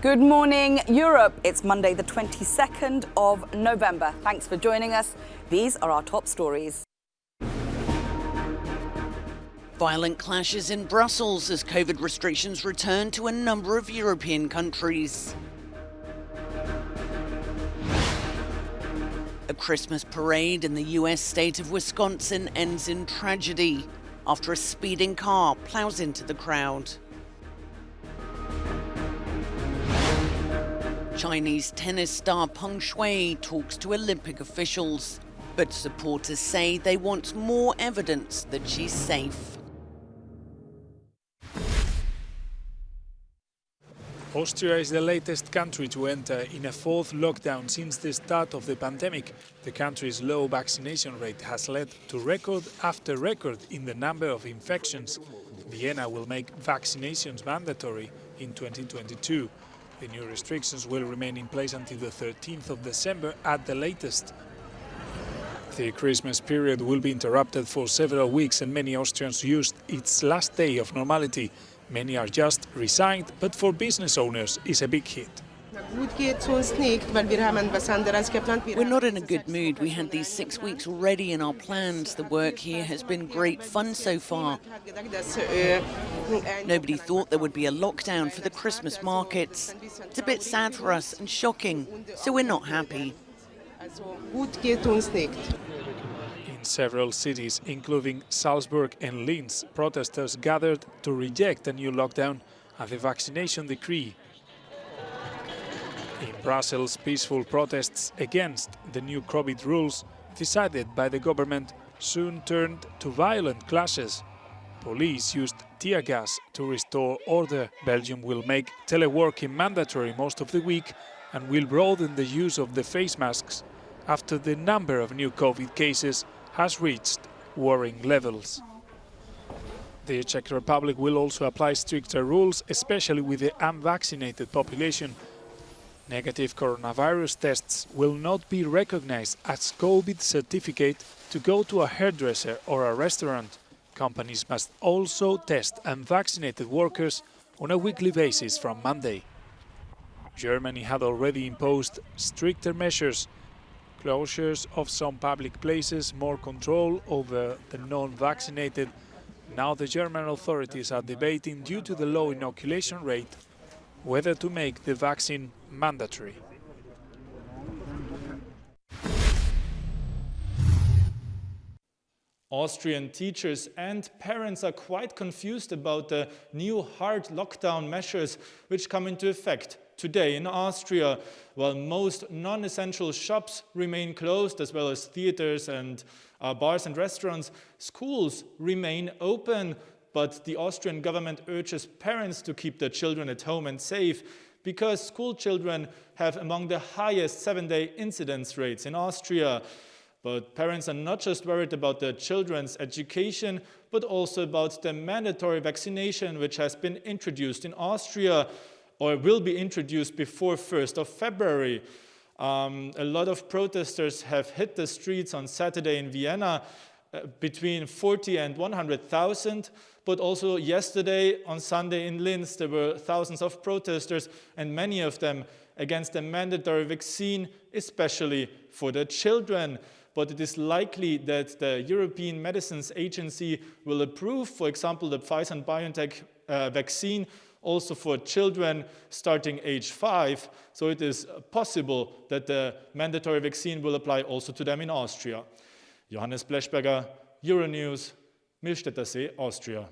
Good morning, Europe. It's Monday, the 22nd of November. Thanks for joining us. These are our top stories. Violent clashes in Brussels as COVID restrictions return to a number of European countries. A Christmas parade in the US state of Wisconsin ends in tragedy after a speeding car plows into the crowd. Chinese tennis star Peng Shuai talks to Olympic officials, but supporters say they want more evidence that she's safe. Austria is the latest country to enter in a fourth lockdown since the start of the pandemic. The country's low vaccination rate has led to record after record in the number of infections. Vienna will make vaccinations mandatory in 2022. The new restrictions will remain in place until the 13th of December at the latest. The Christmas period will be interrupted for several weeks and many Austrians used its last day of normality. Many are just resigned, but for business owners it's a big hit. We're not in a good mood. We had these 6 weeks already in our plans. The work here has been great fun so far. Nobody thought there would be a lockdown for the Christmas markets. It's a bit sad for us and shocking, so we're not happy. In several cities, including Salzburg and Linz, protesters gathered to reject a new lockdown and the vaccination decree. In Brussels, peaceful protests against the new COVID rules decided by the government soon turned to violent clashes. Police used tear gas to restore order. Belgium will make teleworking mandatory most of the week and will broaden the use of the face masks after the number of new COVID cases has reached worrying levels. The Czech Republic will also apply stricter rules, especially with the unvaccinated population. Negative coronavirus tests will not be recognized as COVID certificate to go to a hairdresser or a restaurant. Companies must also test unvaccinated workers on a weekly basis from Monday. Germany had already imposed stricter measures. Closures of some public places, more control over the non-vaccinated. Now the German authorities are debating, due to the low inoculation rate, whether to make the vaccine mandatory. Austrian teachers and parents are quite confused about the new hard lockdown measures which come into effect today in Austria. While most non-essential shops remain closed, as well as theaters and bars and restaurants, schools remain open. But the Austrian government urges parents to keep their children at home and safe, because school children have among the highest 7-day incidence rates in Austria. But parents are not just worried about their children's education, but also about the mandatory vaccination which has been introduced in Austria, or will be introduced before 1st of February. A lot of protesters have hit the streets on Saturday in Vienna, between 40 and 100,000, but also yesterday on Sunday in Linz there were thousands of protesters, and many of them against the mandatory vaccine, especially for the children. But it is likely that the European Medicines Agency will approve, for example, the Pfizer and BioNTech vaccine also for children starting age 5. So it is possible that the mandatory vaccine will apply also to them in Austria. Johannes Blechberger, Euronews, Millstätter See, Austria.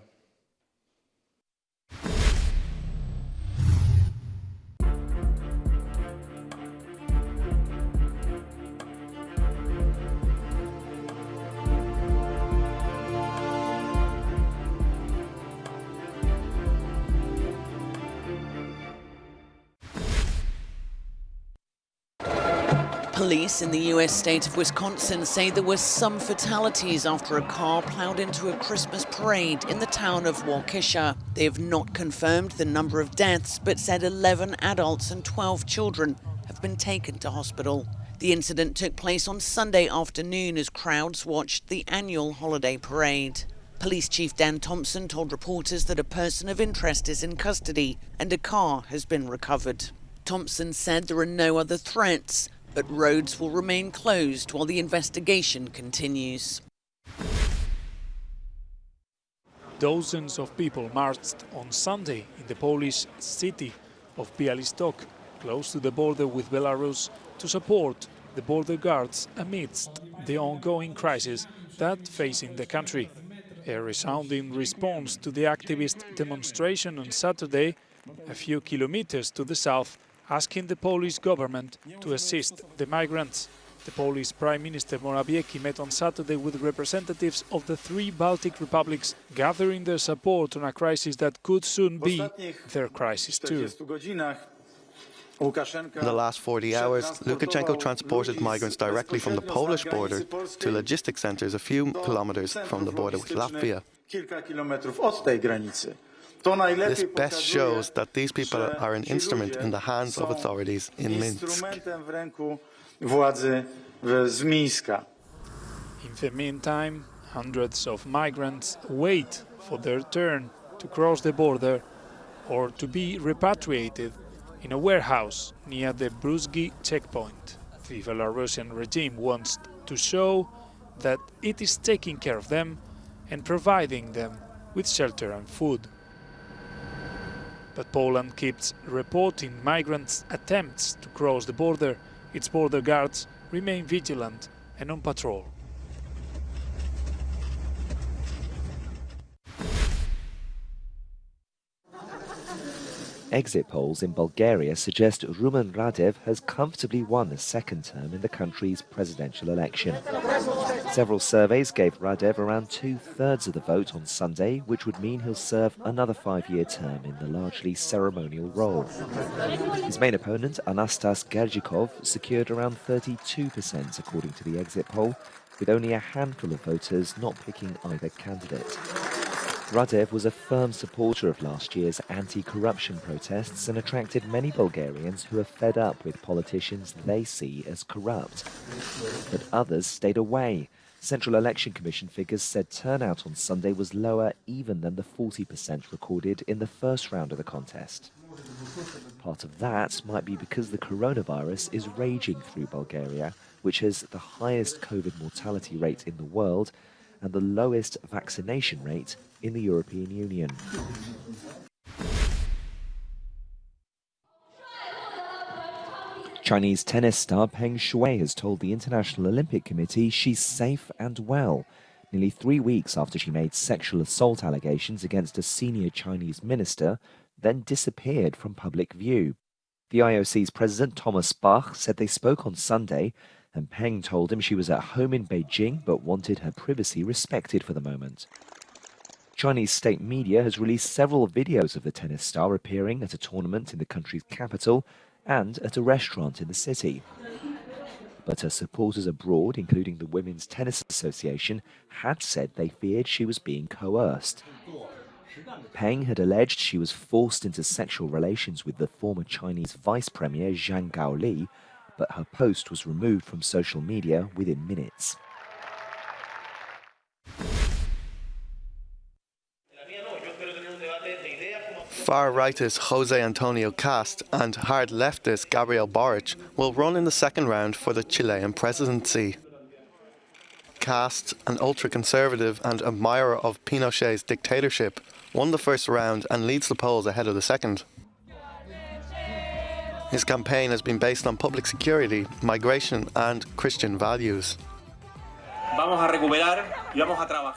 Police in the US state of Wisconsin say there were some fatalities after a car plowed into a Christmas parade in the town of Waukesha. They have not confirmed the number of deaths, but said 11 adults and 12 children have been taken to hospital. The incident took place on Sunday afternoon as crowds watched the annual holiday parade. Police Chief Dan Thompson told reporters that a person of interest is in custody and a car has been recovered. Thompson said there are no other threats, but roads will remain closed while the investigation continues. Dozens of people marched on Sunday in the Polish city of Białystok, close to the border with Belarus, to support the border guards amidst the ongoing crisis that's facing the country. A resounding response to the activist demonstration on Saturday, a few kilometers to the south, asking the Polish government to assist the migrants. The Polish Prime Minister Morawiecki met on Saturday with representatives of the three Baltic republics, gathering their support on a crisis that could soon be their crisis too. In the last 40 hours, Lukashenko transported migrants directly from the Polish border to logistic centres a few kilometres from the border with Latvia. This best shows that these people are an instrument in the hands of authorities in Minsk. In the meantime, hundreds of migrants wait for their turn to cross the border or to be repatriated in a warehouse near the Bruzgi checkpoint. The Belarusian regime wants to show that it is taking care of them and providing them with shelter and food. But Poland keeps reporting migrants' attempts to cross the border. Its border guards remain vigilant and on patrol. Exit polls in Bulgaria suggest Rumen Radev has comfortably won a second term in the country's presidential election. Several surveys gave Radev around 2/3 of the vote on Sunday, which would mean he'll serve another 5-year term in the largely ceremonial role. His main opponent, Anastas Gergikov, secured around 32% according to the exit poll, with only a handful of voters not picking either candidate. Radev was a firm supporter of last year's anti-corruption protests and attracted many Bulgarians who are fed up with politicians they see as corrupt. But others stayed away. Central Election Commission figures said turnout on Sunday was lower even than the 40% recorded in the first round of the contest. Part of that might be because the coronavirus is raging through Bulgaria, which has the highest COVID mortality rate in the world and the lowest vaccination rate in the European Union. Chinese tennis star Peng Shuai has told the International Olympic Committee she's safe and well, nearly 3 weeks after she made sexual assault allegations against a senior Chinese minister, then disappeared from public view. The IOC's president, Thomas Bach, said they spoke on Sunday, and Peng told him she was at home in Beijing but wanted her privacy respected for the moment. Chinese state media has released several videos of the tennis star appearing at a tournament in the country's capital and at a restaurant in the city. But her supporters abroad, including the Women's Tennis Association, had said they feared she was being coerced. Peng had alleged she was forced into sexual relations with the former Chinese Vice Premier Zhang Gaoli, but her post was removed from social media within minutes. Far-rightist Jose Antonio Cast and hard-leftist Gabriel Boric will run in the second round for the Chilean presidency. Cast, an ultra-conservative and admirer of Pinochet's dictatorship, won the first round and leads the polls ahead of the second. His campaign has been based on public security, migration and Christian values.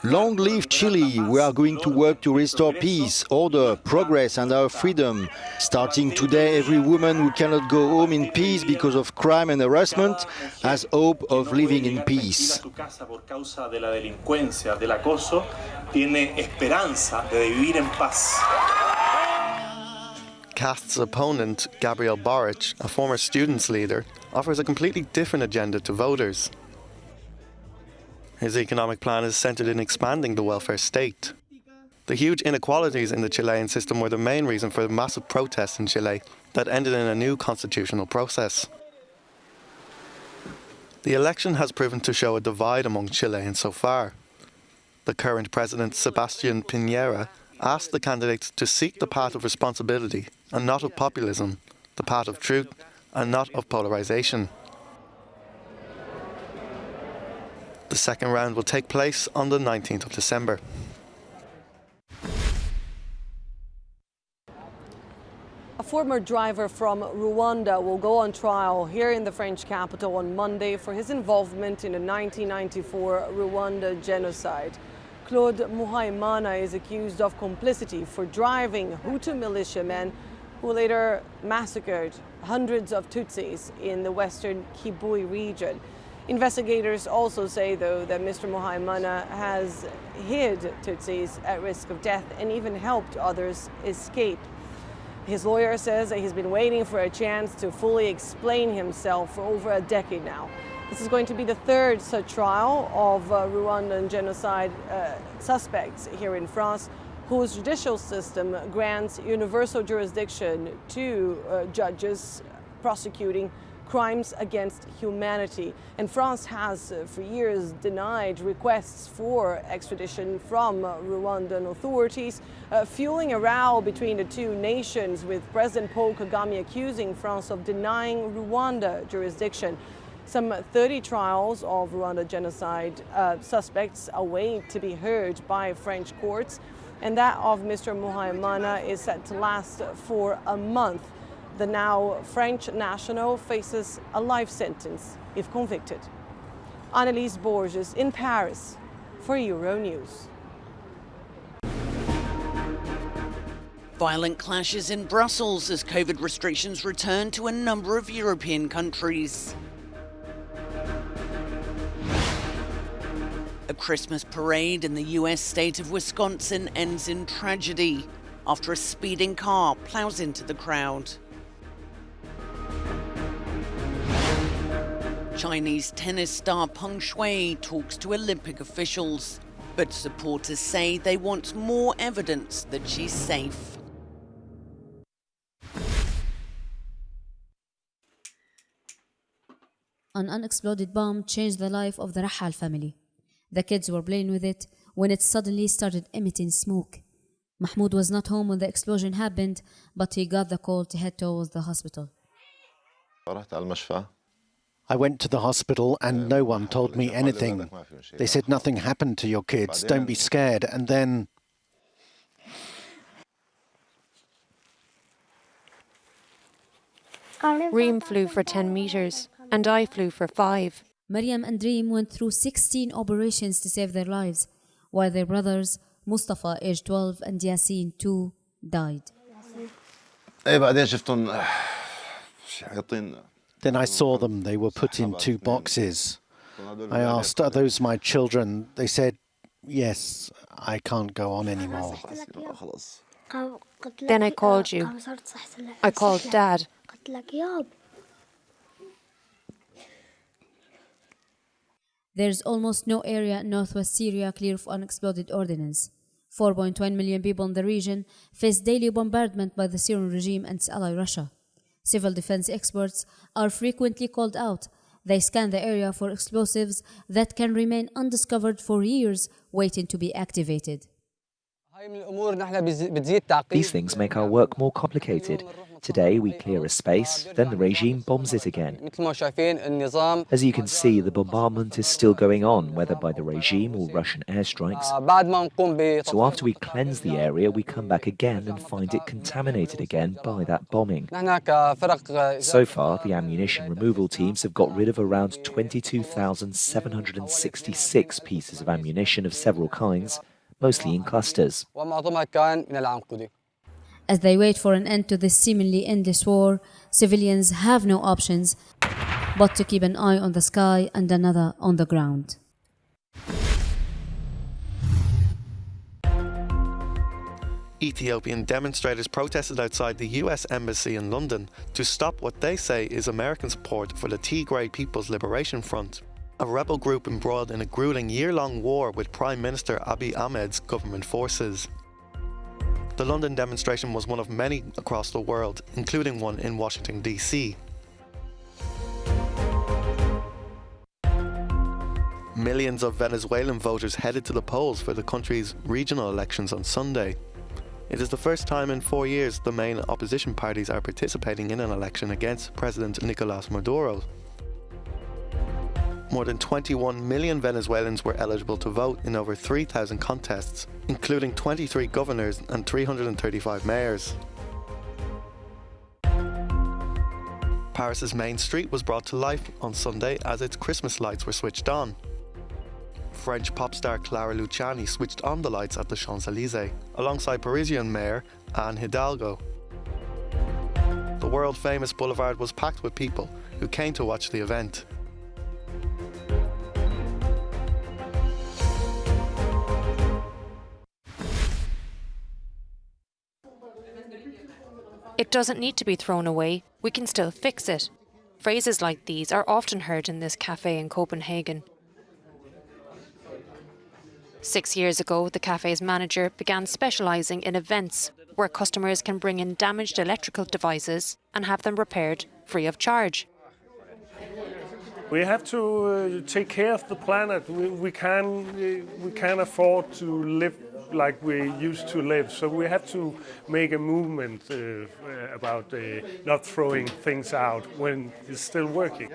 Long live Chile. We are going to work to restore peace, order, progress and our freedom. Starting today, every woman who cannot go home in peace because of crime and harassment has hope of living in peace. Cast's opponent, Gabriel Boric, a former students' leader, offers a completely different agenda to voters. His economic plan is centred in expanding the welfare state. The huge inequalities in the Chilean system were the main reason for the massive protests in Chile that ended in a new constitutional process. The election has proven to show a divide among Chileans so far. The current president, Sebastián Piñera, asked the candidates to seek the path of responsibility and not of populism, the path of truth and not of polarization. The second round will take place on the 19th of December. A former driver from Rwanda will go on trial here in the French capital on Monday for his involvement in the 1994 Rwanda genocide. Claude Muhaimana is accused of complicity for driving Hutu militiamen who later massacred hundreds of Tutsis in the western Kibui region. Investigators also say, though, that Mr. Muhaimana has hid Tutsis at risk of death and even helped others escape. His lawyer says that he's been waiting for a chance to fully explain himself for over a decade now. This is going to be the third such trial of Rwandan genocide suspects here in France, whose judicial system grants universal jurisdiction to judges prosecuting crimes against humanity. And France has for years denied requests for extradition from Rwandan authorities, fueling a row between the two nations, with President Paul Kagame accusing France of denying Rwanda jurisdiction. Some 30 trials of Rwanda genocide suspects await to be heard by French courts, and that of Mr. Muhaimana is set to last for a month. The now French national faces a life sentence if convicted. Annelise Borges in Paris for Euronews. Violent clashes in Brussels as COVID restrictions return to a number of European countries. A Christmas parade in the US state of Wisconsin ends in tragedy after a speeding car plows into the crowd. Chinese tennis star Peng Shuai talks to Olympic officials, but supporters say they want more evidence that she's safe. An unexploded bomb changed the life of the Rahal family. The kids were playing with it when it suddenly started emitting smoke. Mahmoud was not home when the explosion happened, but he got the call to head towards the hospital. I went to the hospital and no one told me anything. They said nothing happened to your kids, don't be scared, and then... Reem flew for 10 meters and I flew for 5. Maryam and Reem went through 16 operations to save their lives, while their brothers, Mustafa, aged 12, and Yasin, 2, died. Then I saw them, they were put in 2 boxes. I asked, are those my children? They said, yes, I can't go on anymore. Then I called you. I called Dad. There's almost no area in northwest Syria clear of unexploded ordnance. 4.1 million people in the region face daily bombardment by the Syrian regime and its ally Russia. Civil defense experts are frequently called out. They scan the area for explosives that can remain undiscovered for years, waiting to be activated. These things make our work more complicated. Today we clear a space, then the regime bombs it again. As you can see, the bombardment is still going on, whether by the regime or Russian airstrikes. So after we cleanse the area, we come back again and find it contaminated again by that bombing. So far, the ammunition removal teams have got rid of around 22,766 pieces of ammunition of several kinds, mostly in clusters. As they wait for an end to this seemingly endless war, civilians have no options but to keep an eye on the sky and another on the ground. Ethiopian demonstrators protested outside the US Embassy in London to stop what they say is American support for the Tigray People's Liberation Front, a rebel group embroiled in a grueling year-long war with Prime Minister Abiy Ahmed's government forces. The London demonstration was one of many across the world, including one in Washington, D.C. Millions of Venezuelan voters headed to the polls for the country's regional elections on Sunday. It is the first time in 4 years the main opposition parties are participating in an election against President Nicolás Maduro. More than 21 million Venezuelans were eligible to vote in over 3,000 contests, including 23 governors and 335 mayors. Paris's main street was brought to life on Sunday as its Christmas lights were switched on. French pop star Clara Luciani switched on the lights at the Champs-Élysées, alongside Parisian Mayor Anne Hidalgo. The world-famous boulevard was packed with people who came to watch the event. It doesn't need to be thrown away, we can still fix it. Phrases like these are often heard in this cafe in Copenhagen. 6 years ago, the cafe's manager began specialising in events where customers can bring in damaged electrical devices and have them repaired free of charge. We have to take care of the planet. We can't afford to live like we used to live. So we have to make a movement about not throwing things out when it's still working.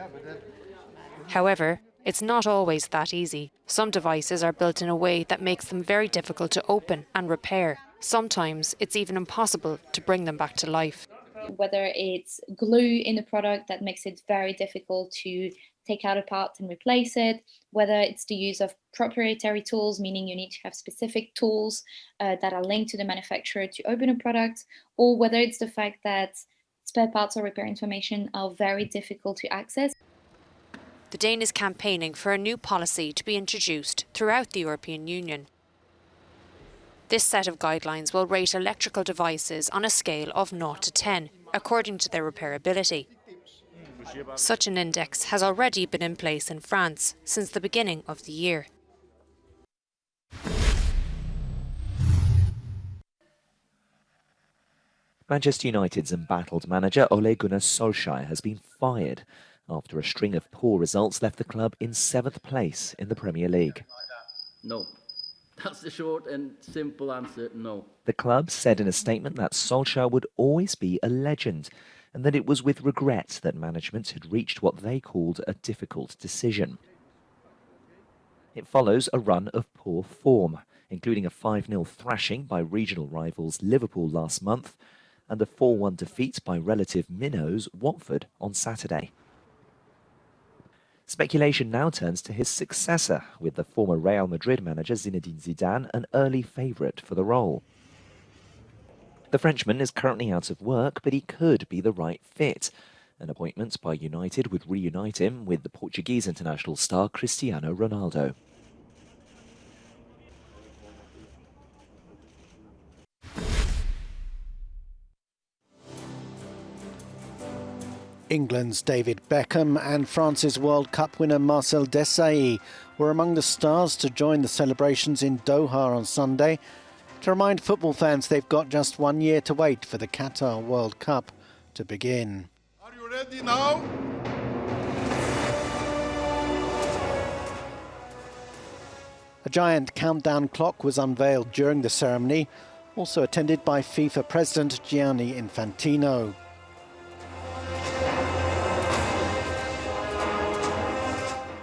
However, it's not always that easy. Some devices are built in a way that makes them very difficult to open and repair. Sometimes it's even impossible to bring them back to life. Whether it's glue in the product that makes it very difficult to take out a part and replace it, whether it's the use of proprietary tools, meaning you need to have specific tools that are linked to the manufacturer to open a product, or whether it's the fact that spare parts or repair information are very difficult to access. The Dane is campaigning for a new policy to be introduced throughout the European Union. This set of guidelines will rate electrical devices on a scale of 0 to 10, according to their repairability. Such an index has already been in place in France since the beginning of the year. Manchester United's embattled manager Ole Gunnar Solskjaer has been fired after a string of poor results left the club in 7th place in the Premier League. No. That's the short and simple answer, no. The club said in a statement that Solskjaer would always be a legend and that it was with regret that management had reached what they called a difficult decision. It follows a run of poor form, including a 5-0 thrashing by regional rivals Liverpool last month and a 4-1 defeat by relative minnows Watford on Saturday. Speculation now turns to his successor, with the former Real Madrid manager Zinedine Zidane an early favourite for the role. The Frenchman is currently out of work, but he could be the right fit. An appointment by United would reunite him with the Portuguese international star Cristiano Ronaldo. England's David Beckham and France's World Cup winner Marcel Desailly were among the stars to join the celebrations in Doha on Sunday, to remind football fans they've got just 1 year to wait for the Qatar World Cup to begin. Are you ready now? A giant countdown clock was unveiled during the ceremony, also attended by FIFA President Gianni Infantino.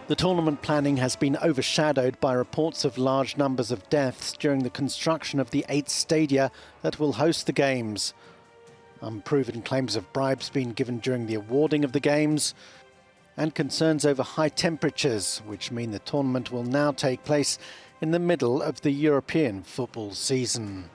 The tournament planning has been overshadowed by reports of large numbers of deaths during the construction of the 8 stadia that will host the Games. Unproven claims of bribes being given during the awarding of the Games, and concerns over high temperatures, which mean the tournament will now take place in the middle of the European football season.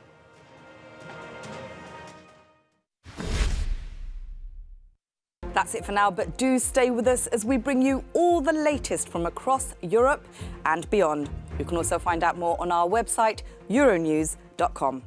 That's it for now, but do stay with us as we bring you all the latest from across Europe and beyond. You can also find out more on our website, euronews.com.